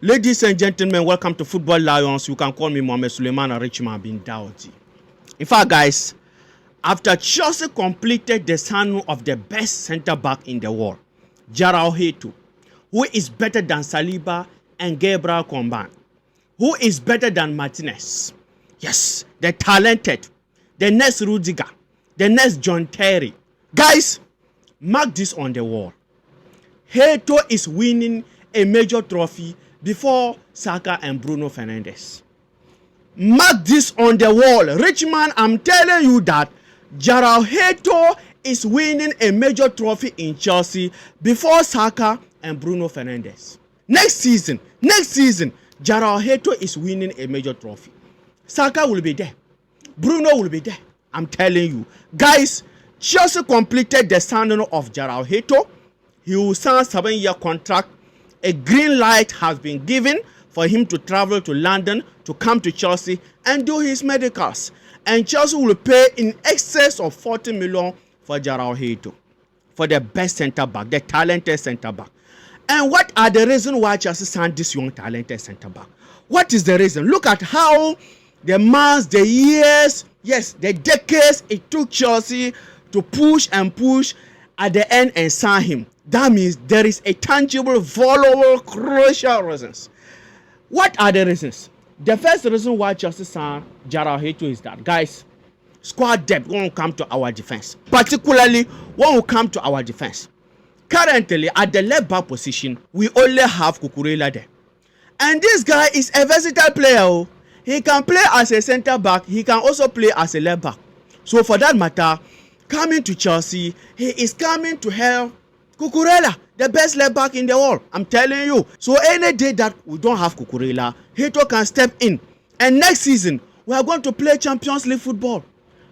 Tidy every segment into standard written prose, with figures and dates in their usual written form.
Ladies and gentlemen, welcome to Football Lions. You can call me Mohamed Suleiman Richman bin Daudi. In fact, guys, after Chelsea completed the signing of the best centre-back in the world, Jorrel Hato, who is better than Saliba and Gabriel combined, who is better than Martinez. Yes, the talented, the next Rudiger, the next John Terry. Guys, mark this on the wall. Hato is winning a major trophy before Saka and Bruno Fernandes. Mark this on the wall. Richman, I'm telling you that Jorrel Hato is winning a major trophy in Chelsea before Saka and Bruno Fernandes. Next season, Jorrel Hato is winning a major trophy. Saka will be there. Bruno will be there. I'm telling you. Guys, Chelsea completed the signing of Jorrel Hato. He will sign a 7-year contract. A green light has been given for him to travel to London to come to Chelsea and do his medicals. And Chelsea will pay in excess of 40 million for Jorrel Hato, for the best centre-back, the talented centre-back. And what are the reasons why Chelsea signed this young talented centre-back? What is the reason? Look at how the months, the years, yes, the decades it took Chelsea to push and push at the end and sign him. That means there is a tangible, valuable, crucial reasons. What are the reasons? The first reason why Chelsea signed Jorrel Hato is that, guys, squad depth won't come to our defense. Particularly, when we come to our defense. Currently, at the left back position, we only have Cucurella there. And this guy is a versatile player. He can play as a centre back. He can also play as a left back. So for that matter, coming to Chelsea, he is coming to help Cucurella, the best left back in the world. I'm telling you. So any day that we don't have Cucurella, Hato can step in. And next season, we are going to play Champions League football,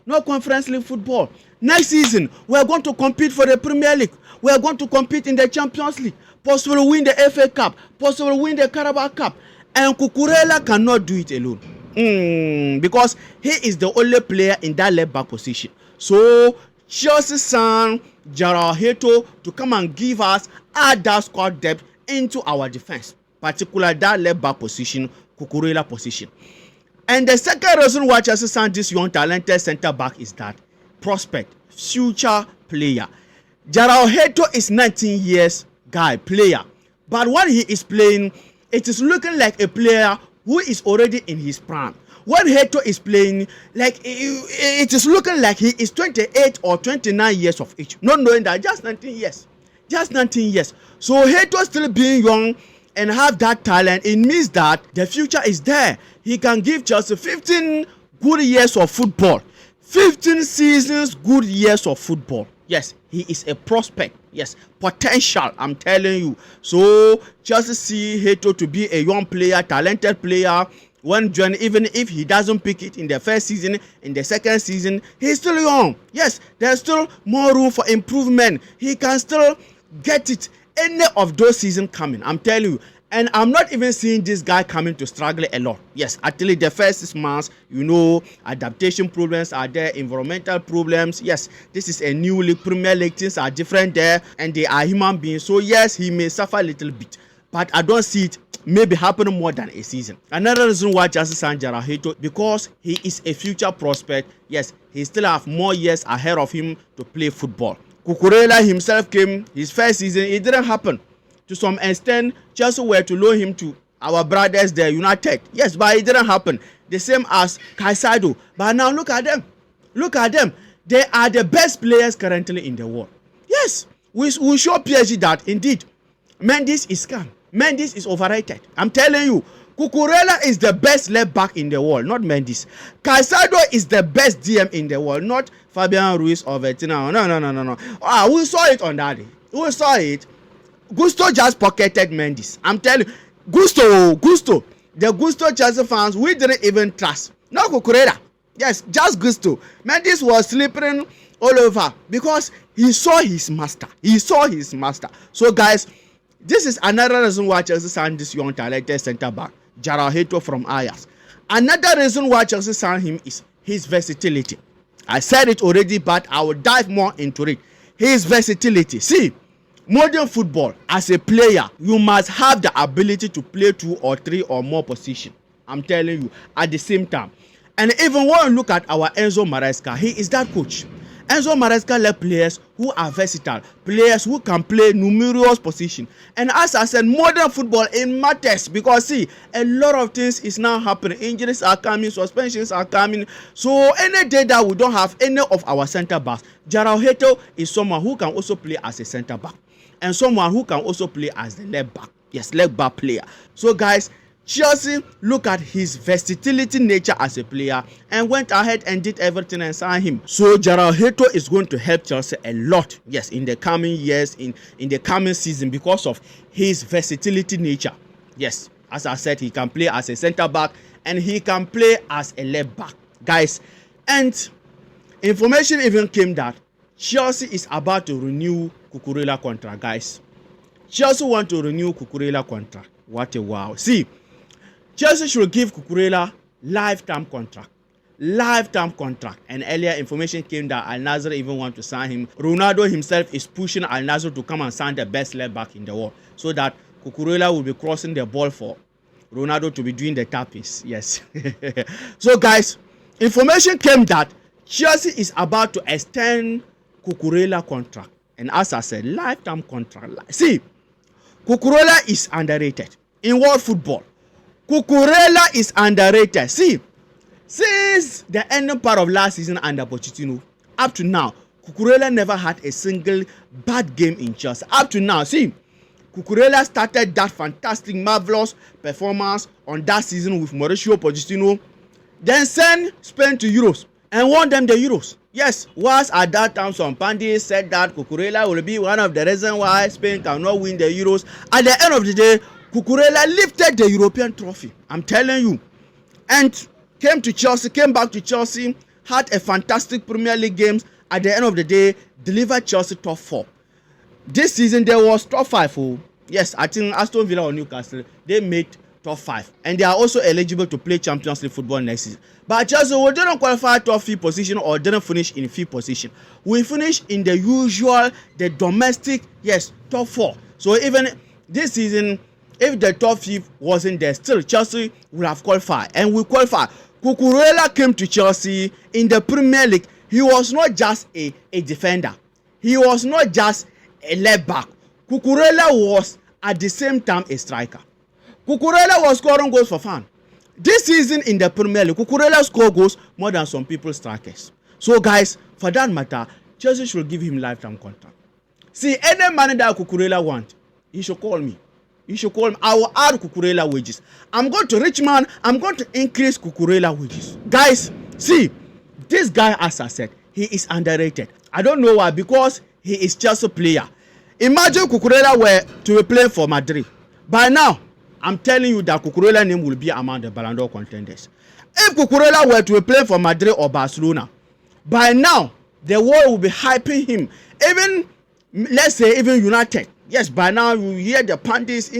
not Conference League football. Next season, we are going to compete for the Premier League. We are going to compete in the Champions League. Possibly win the FA Cup. Possibly win the Carabao Cup. And Cucurella cannot do it alone. Because he is the only player in that left back position. So Chelsea signed Jorrel Hato to come and give us that squad depth into our defense, particularly that left back position, Cucurella position. And the second reason why Chelsea signed this young talented centre back is that prospect, future player. Jorrel Hato is 19 years player, but when he is playing, it is looking like a player who is already in his prime. When Hato is playing, like it is looking like he is 28 or 29 years of age. Not knowing that, just 19 years. Just 19 years. So Hato still being young and have that talent, it means that the future is there. He can give Chelsea 15 good years of football. 15 seasons, good years of football. Yes, he is a prospect. Yes, potential, I'm telling you. So Chelsea see Hato to be a young player, talented player. Even if he doesn't pick it in the first season, in the second season, he's still young. Yes, there's still more room for improvement. He can still get it any of those seasons coming, I'm telling you. And I'm not even seeing this guy coming to struggle a lot. Yes, at least the first 6 months, adaptation problems are there, environmental problems. Yes, this is a new league, Premier League, things are different there, and they are human beings. So yes, he may suffer a little bit, but I don't see it maybe happening more than a season. Another reason why Chelsea signed Jorrel Hato, because he is a future prospect. Yes, he still have more years ahead of him to play football. Cucurella himself came his first season, it didn't happen. To some extent, Chelsea were to loan him to our brothers there, United. Yes, but it didn't happen. The same as Caicedo. But now look at them. Look at them. They are the best players currently in the world. Yes, we show PSG that indeed Mendes is scam. Mendes is overrated. I'm telling you, Cucurella is the best left back in the world, not Mendes. Caicedo is the best DM in the world, not Fabian Ruiz or Vertina. No. We saw it on that day. We saw it. Gusto just pocketed Mendes. I'm telling you, Gusto. The Gusto Chelsea fans, we didn't even trust. No Cucurella. Yes, just Gusto. Mendes was sleeping all over because he saw his master. So guys, this is another reason why Chelsea signed this young talented centre back, Jorrel Hato from Ajax. Another reason why Chelsea signed him is his versatility. I said it already, but I will dive more into it. His versatility. See, modern football, as a player, you must have the ability to play 2 or 3 or more positions. I'm telling you, at the same time. And even when you look at our Enzo Maresca, he is that coach. Enzo Maresca led players who are versatile, players who can play numerous positions. And as I said, modern football, it matters because see, a lot of things is now happening. Injuries are coming, suspensions are coming. So any day that we don't have any of our center backs, Jorrel Hato is someone who can also play as a center back and someone who can also play as the left back. Yes, left back player. So guys, Chelsea look at his versatility nature as a player and went ahead and did everything and signed him. So Jorrel Hato is going to help Chelsea a lot, yes, in the coming years, in the coming season because of his versatility nature. Yes, as I said, he can play as a center back and he can play as a left back, guys. And information even came that Chelsea is about to renew Cucurella contract, guys. Chelsea want to renew Cucurella contract. What a wow. See, Chelsea should give Cucurella lifetime contract. And earlier information came that Al Nassr even want to sign him. Ronaldo himself is pushing Al Nassr to come and sign the best left back in the world so that Cucurella will be crossing the ball for Ronaldo to be doing the tappings. Yes. So guys, information came that Chelsea is about to extend Cucurella contract. And as I said, lifetime contract. See, Cucurella is underrated in world football. Cucurella is underrated. See, since the ending part of last season under Pochettino, up to now, Cucurella never had a single bad game in Chelsea. Up to now, see, Cucurella started that fantastic, marvelous performance on that season with Mauricio Pochettino, then sent Spain to Euros and won them the Euros. Yes, whilst at that time some pundits said that Cucurella will be one of the reasons why Spain cannot win the Euros. At the end of the day, Cucurella lifted the European trophy. I'm telling you. And came back to Chelsea, had a fantastic Premier League games. At the end of the day, delivered Chelsea top 4. This season, there was top 5. Oh. Yes, I think Aston Villa or Newcastle, they made top 5. And they are also eligible to play Champions League football next season. But Chelsea, we didn't qualify top 5 position or didn't finish in 5th position. We finished in the usual, the domestic, yes, top 4. So even this season, if the top 5 wasn't there, still Chelsea would have qualified. And we qualified. Cucurella came to Chelsea in the Premier League. He was not just a defender. He was not just a left back. Cucurella was at the same time a striker. Cucurella was scoring goals for fun. This season in the Premier League, Cucurella scored goals more than some people strikers. So guys, for that matter, Chelsea should give him lifetime contract. See, any money that Cucurella want, he should call me. You should call me. I will add Cucurella wages. I'm going to Richmond. I'm going to increase Cucurella wages. Guys, see, this guy, as I said, he is underrated. I don't know why, because he is just a player. Imagine Cucurella were to be playing for Madrid. By now, I'm telling you that Cucurella name will be among the Ballon d'Or contenders. If Cucurella were to be playing for Madrid or Barcelona, by now, the world will be hyping him. Even, let's say, even United. Yes, by now you hear the pundits,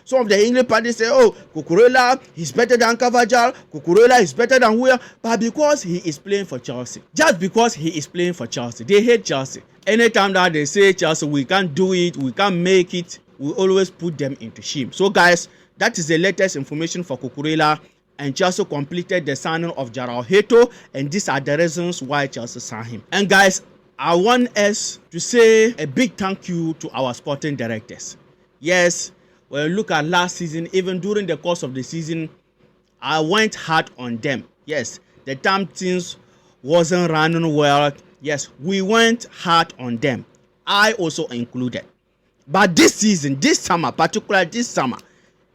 some of the English pundits say, oh, Cucurella is better than Carvajal, Cucurella is better than William, but because he is playing for Chelsea, just because he is playing for Chelsea, they hate Chelsea. Anytime that they say Chelsea, we can't do it, we can't make it, we always put them into shame. So guys, that is the latest information for Cucurella, and Chelsea completed the signing of Jorrel Hato, and these are the reasons why Chelsea signed him. And guys, I want us to say a big thank you to our sporting directors. Yes, when you look at last season, even during the course of the season, I went hard on them. Yes, the time things wasn't running well. Yes, we went hard on them. I also included. But this season, this summer, particularly this summer,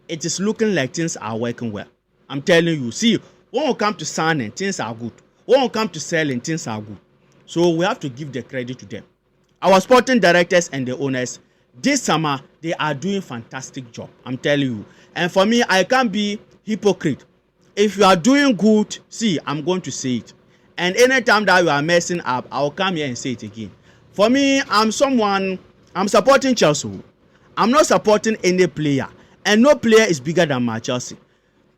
it is looking like things are working well. I'm telling you, see, when we come to signing, things are good. When we come to selling, things are good. So we have to give the credit to them. Our sporting directors and the owners, this summer, they are doing fantastic job. I'm telling you. And for me, I can't be hypocrite. If you are doing good, see, I'm going to say it. And anytime that you are messing up, I'll come here and say it again. For me, I'm supporting Chelsea. I'm not supporting any player. And no player is bigger than my Chelsea.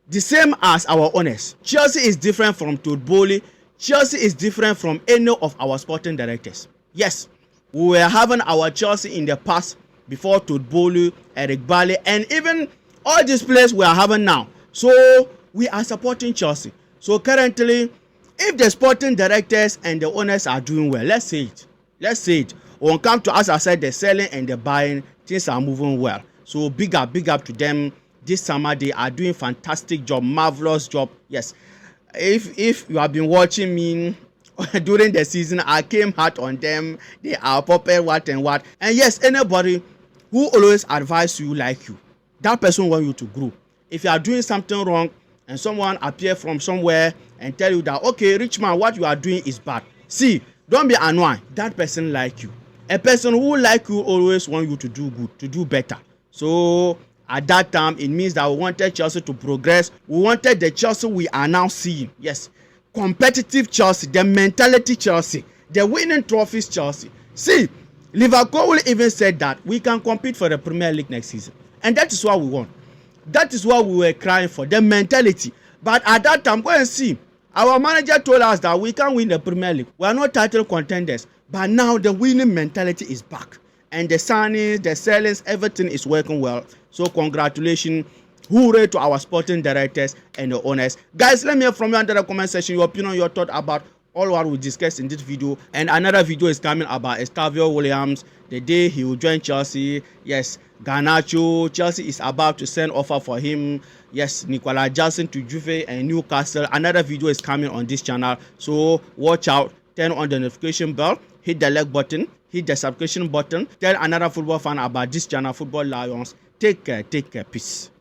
The same as our owners. Chelsea is different from Todd Bowley. Chelsea is different from any of our sporting directors. Yes, we were having our Chelsea in the past, before Todd, Eric Bailly, and even all these players we are having now. So we are supporting Chelsea. So currently, if the sporting directors and the owners are doing well, let's say it. When it comes to, as I said, the selling and the buying, things are moving well. So big up to them. This summer they are doing fantastic job, marvelous job. Yes, if you have been watching me during the season, I came hard on them. They are popular, what and what. And yes, anybody who always advise you like you, that person want you to grow. If you are doing something wrong and someone appear from somewhere and tell you that, okay, rich man, what you are doing is bad, see, don't be annoyed. That person like you. A person who like you always want you to do good, to do better. So at that time, it means that we wanted Chelsea to progress. We wanted the Chelsea we are now seeing. Yes, competitive Chelsea, the mentality Chelsea, the winning trophies Chelsea. See, Liverpool even said that we can compete for the Premier League next season. And that is what we want. That is what we were crying for, the mentality. But at that time, go and see. Our manager told us that we can win the Premier League. We are not title contenders. But now the winning mentality is back. And the signings, the sellings, everything is working well. So congratulations. Hooray to our sporting directors and the owners. Guys, let me hear from you under the comment section your opinion, your thought about all what we discussed in this video. And another video is coming about Estavio Williams, the day he will join Chelsea. Yes, Garnacho, Chelsea is about to send offer for him. Yes, Nicola Jackson to Juve and Newcastle. Another video is coming on this channel. So watch out, turn on the notification bell, hit the like button, hit the subscription button. Tell another football fan about this channel, Football Lions. Take care, peace.